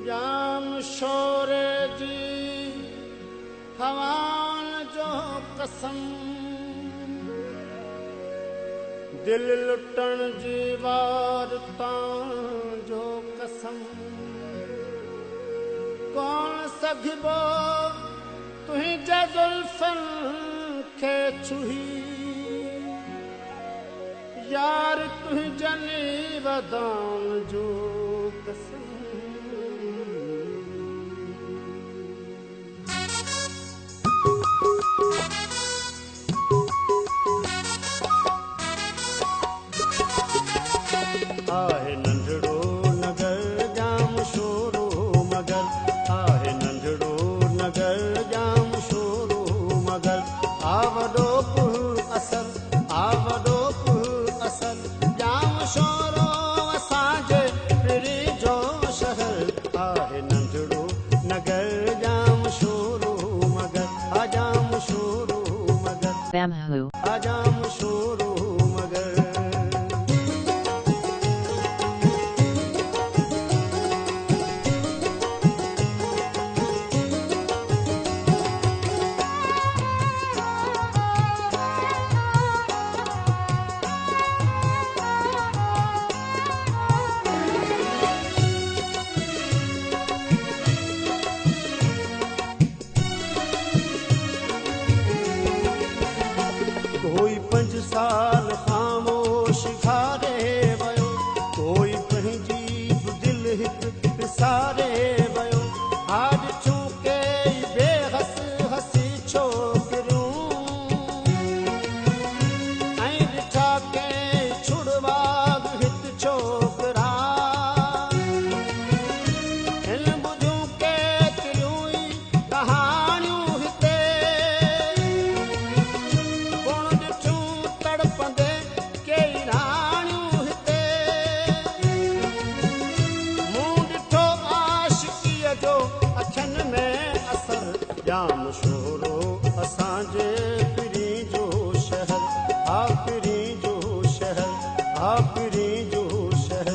जाम शोर जी हवान जो कसम दिल लुटण जी वार तां जो कसम कौन सघिबो तुंहिंजे जुल्फनि खे छुही यार तुंहिंजनि वदान जो कसम आहे नंढड़ो नगर जाम शोरो मगर आहे नंढड़ो नगर जाम शोरो मगर आ वॾो पुर असर आ वॾो पुर असर जाम शोरो असांजे पिरी जो शहर आहे नंढड़ो नगर जाम शोरो मगर आ जाम शोरो मगर Bamhu. आ जाम शोरो मगर कोई 5 साल ख़ामोश घारे वियो कोई पंहिंजी दिल हिकु पिसारे वियो हार चूके बेहस हसी छोकिरियूं ऐं ॾिठा के छुड़वाग हिकु छोकिरा हिन ॿुधियूं केतिरियूं ई कहाणियूं हिते जाम शोरो असांजे पिरी जो शहर आ पिरी जो शहर आ पिरी जो शहर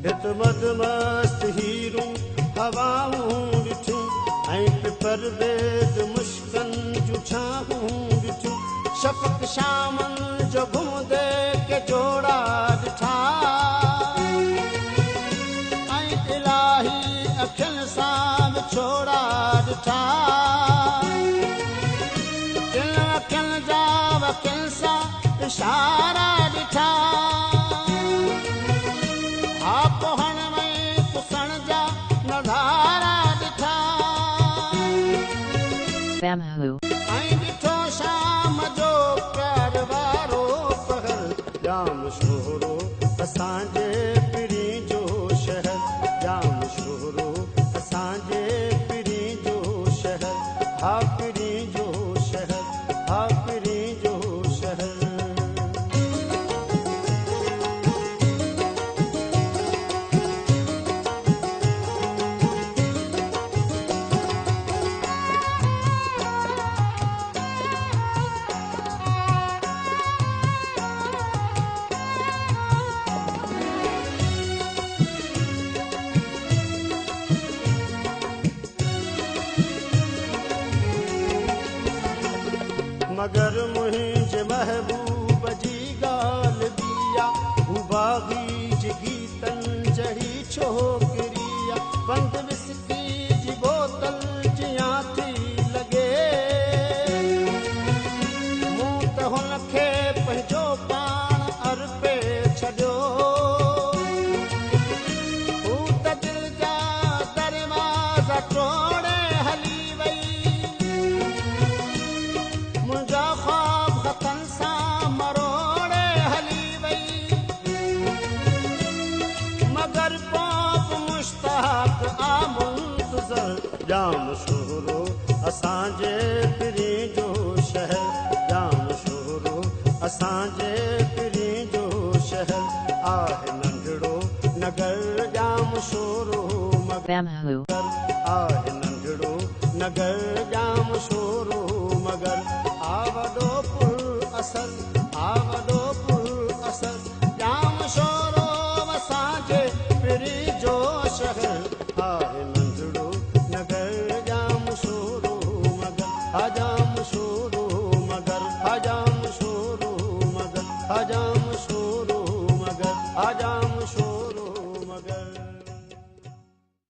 हित मदमस्त हीरूं हवाऊं ॾिठियूं ऐं पिपर वेद मुश्कनि जूं छाहूं ॾिठियूं शफ़क़ शामनि जो घुमंदे के जोड़ा ॾिठा ऐं इलाही अखियुनि सां विछोड़ा ॾिठा दिल अखियुनि जा वकील सां इशारा ॾिठा Bamhu. ऐं ॾिठो शाम जो प्यार वारो पहर जाम शोरो असांजे पिरी जो शहर जाम शोरो असांजे पिरी जो शहर हा पिरी जो शहर हा पिरी जो शहर मगर मुंहिंजे महबूब जी ॻाल्हि बिया हू बाग़ी जी गीतनि जहिड़ी छोकिरिया बंदि विस्की जी बोतल जियां थी लॻे मूं असांजे पीरी जो शहर आहे नंढड़ो नगर जाम शोरो मगर Bamhu. आहे नंढड़ो नगर जाम शोरो मगर आ वॾो पुर असर